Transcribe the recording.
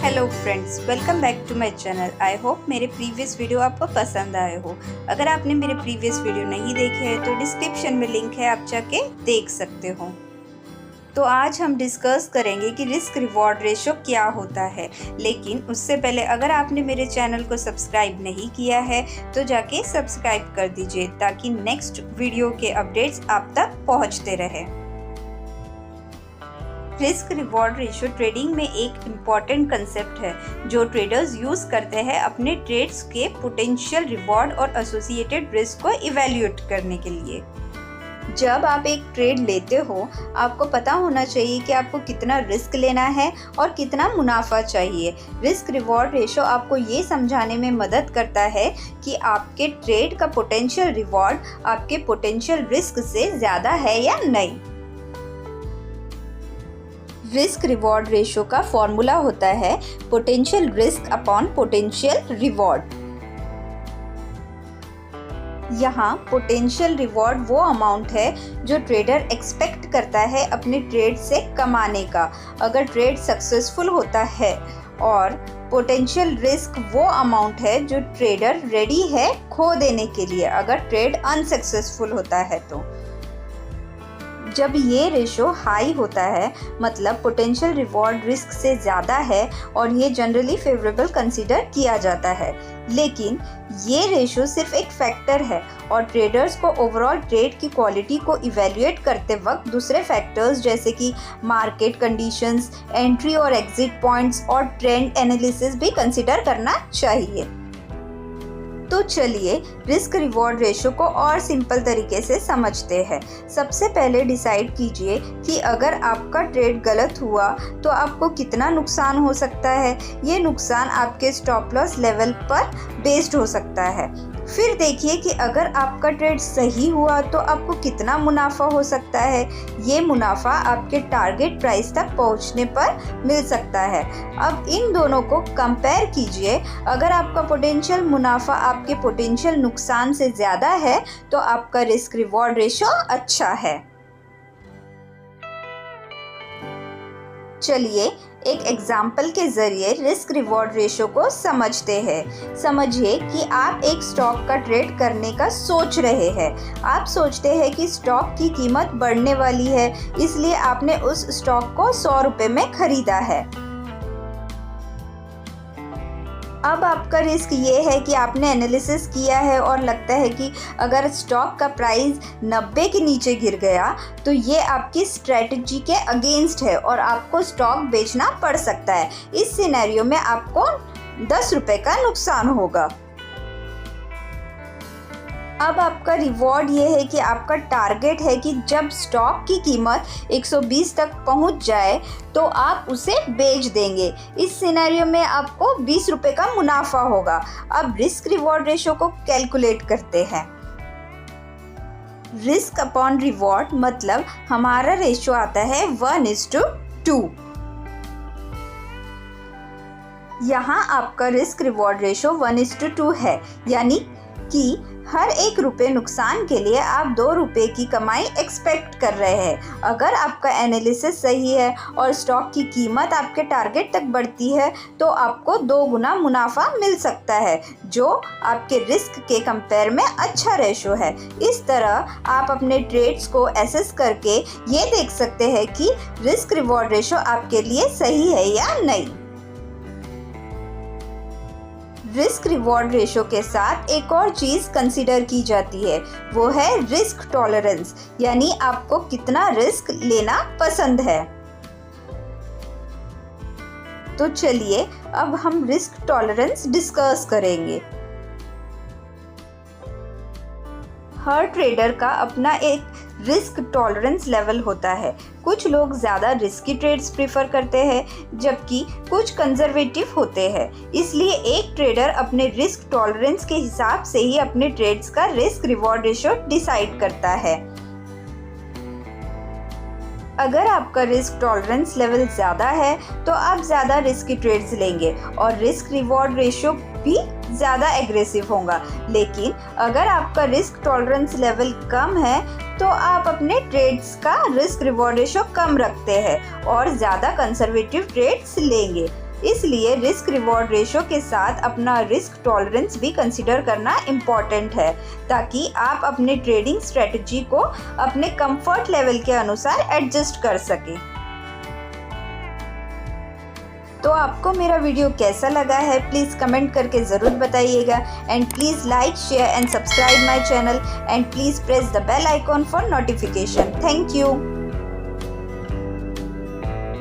Hello friends, welcome back to my channel. I hope मेरे previous video आपको पसंद आए हो। अगर आपने मेरे प्रीवियस वीडियो नहीं देखे हैं तो डिस्क्रिप्शन में लिंक है, आप जाके देख सकते हो। तो आज हम डिस्कस करेंगे कि रिस्क रिवॉर्ड रेशो क्या होता है। लेकिन उससे पहले अगर आपने मेरे चैनल को सब्सक्राइब नहीं किया है तो जाके सब्सक्राइब कर दीजिए ताकि नेक्स्ट वीडियो के अपडेट्स आप तक पहुंचते रहे। रिस्क रिवॉर्ड रेशो ट्रेडिंग में एक इम्पॉर्टेंट कंसेप्ट है जो ट्रेडर्स यूज़ करते हैं अपने ट्रेड्स के पोटेंशियल रिवॉर्ड और एसोसिएटेड रिस्क को इवैल्यूएट करने के लिए। जब आप एक ट्रेड लेते हो, आपको पता होना चाहिए कि आपको कितना रिस्क लेना है और कितना मुनाफा चाहिए। रिस्क रिवॉर्ड रेशो आपको ये समझाने में मदद करता है कि आपके ट्रेड का पोटेंशियल रिवॉर्ड आपके पोटेंशियल रिस्क से ज़्यादा है या नहीं। रिस्क रिवॉर्ड रेशो का फॉर्मूला होता है potential risk upon potential reward. यहाँ पोटेंशियल रिवॉर्ड वो अमाउंट है जो ट्रेडर एक्सपेक्ट करता है अपने ट्रेड से कमाने का अगर ट्रेड सक्सेसफुल होता है, और पोटेंशियल रिस्क वो अमाउंट है जो ट्रेडर रेडी है खो देने के लिए अगर ट्रेड अनसक्सेसफुल होता है। तो जब ये रेशो हाई होता है मतलब पोटेंशियल रिवॉर्ड रिस्क से ज़्यादा है और ये जनरली फेवरेबल कंसीडर किया जाता है। लेकिन ये रेशो सिर्फ एक फैक्टर है और ट्रेडर्स को ओवरऑल ट्रेड की क्वालिटी को इवैल्यूएट करते वक्त दूसरे फैक्टर्स जैसे कि मार्केट कंडीशंस, एंट्री और एग्जिट पॉइंट्स और ट्रेंड एनालिसिस भी कंसीडर करना चाहिए। तो चलिए रिस्क रिवॉर्ड रेशो को और सिंपल तरीके से समझते हैं। सबसे पहले डिसाइड कीजिए कि अगर आपका ट्रेड गलत हुआ तो आपको कितना नुकसान हो सकता है। ये नुकसान आपके स्टॉप लॉस लेवल पर बेस्ड हो सकता है। फिर देखिए कि अगर आपका ट्रेड सही हुआ तो आपको कितना मुनाफा हो सकता है। ये मुनाफा आपके टारगेट प्राइस तक पहुंचने पर मिल सकता है। अब इन दोनों को कंपेयर कीजिए। अगर आपका पोटेंशियल मुनाफा आपके पोटेंशियल नुकसान से ज़्यादा है तो आपका रिस्क रिवॉर्ड रेशो अच्छा है। चलिए एक एग्जाम्पल के ज़रिए रिस्क रिवॉर्ड रेशो को समझते हैं। समझिए कि आप एक स्टॉक का ट्रेड करने का सोच रहे हैं। आप सोचते हैं कि स्टॉक की कीमत बढ़ने वाली है, इसलिए आपने उस स्टॉक को 100 रुपये में ख़रीदा है। अब आपका रिस्क ये है कि आपने एनालिसिस किया है और लगता है कि अगर स्टॉक का प्राइस 90 के नीचे गिर गया तो ये आपकी स्ट्रेटजी के अगेंस्ट है और आपको स्टॉक बेचना पड़ सकता है। इस सिनेरियो में आपको 10 रुपये का नुकसान होगा। अब आपका रिवॉर्ड ये है कि आपका टारगेट है कि जब स्टॉक की कीमत 120 तक पहुंच जाए तो आप उसे बेच देंगे। इस सिनेरियो में आपको 20 रुपये का मुनाफा होगा। अब रिस्क रिवॉर्ड रेशो को कैलकुलेट करते हैं। रिस्क अपॉन रिवॉर्ड मतलब हमारा रेशो आता है 1:2। यहाँ आपका रिस्क रिवॉर्ड रेशो 1:2 है, यानी कि हर 1 रुपये नुकसान के लिए आप 2 रुपये की कमाई एक्सपेक्ट कर रहे हैं। अगर आपका एनालिसिस सही है और स्टॉक की कीमत आपके टारगेट तक बढ़ती है तो आपको 2 गुना मुनाफा मिल सकता है, जो आपके रिस्क के कंपेयर में अच्छा रेशो है। इस तरह आप अपने ट्रेड्स को एसेस करके ये देख सकते हैं कि रिस्क रिवॉर्ड रेशो आपके लिए सही है या नहीं। रिस्क रिवॉर्ड रेशो के साथ एक और चीज़ कंसीडर की जाती है, वो है रिस्क टॉलरेंस, यानी आपको कितना रिस्क लेना पसंद है। तो चलिए अब हम रिस्क टॉलरेंस डिस्कस करेंगे। हर ट्रेडर का अपना एक रिस्क टॉलरेंस लेवल होता है। कुछ लोग ज़्यादा रिस्की ट्रेड्स प्रीफर करते हैं जबकि कुछ कंजर्वेटिव होते हैं। इसलिए एक ट्रेडर अपने रिस्क टॉलरेंस के हिसाब से ही अपने ट्रेड्स का रिस्क रिवॉर्ड रेशो डिसाइड करता है। अगर आपका रिस्क टॉलरेंस लेवल ज़्यादा है तो आप ज़्यादा रिस्की ट्रेड्स लेंगे और रिस्क रिवॉर्ड रेशो भी ज़्यादा एग्रेसिव होगा। लेकिन अगर आपका रिस्क टॉलरेंस लेवल कम है तो आप अपने ट्रेड्स का रिस्क रिवॉर्ड रेशो कम रखते हैं और ज़्यादा कंजर्वेटिव ट्रेड्स लेंगे। इसलिए रिस्क रिवॉर्ड रेशो के साथ अपना रिस्क टॉलरेंस भी कंसिडर करना इम्पॉर्टेंट है, ताकि आप अपने ट्रेडिंग स्ट्रेटजी को अपने कंफर्ट लेवल के अनुसार एडजस्ट कर सकें। तो आपको मेरा वीडियो कैसा लगा है प्लीज़ कमेंट करके ज़रूर बताइएगा, and please like, share and subscribe my channel, and please press the bell icon for notification. Thank you.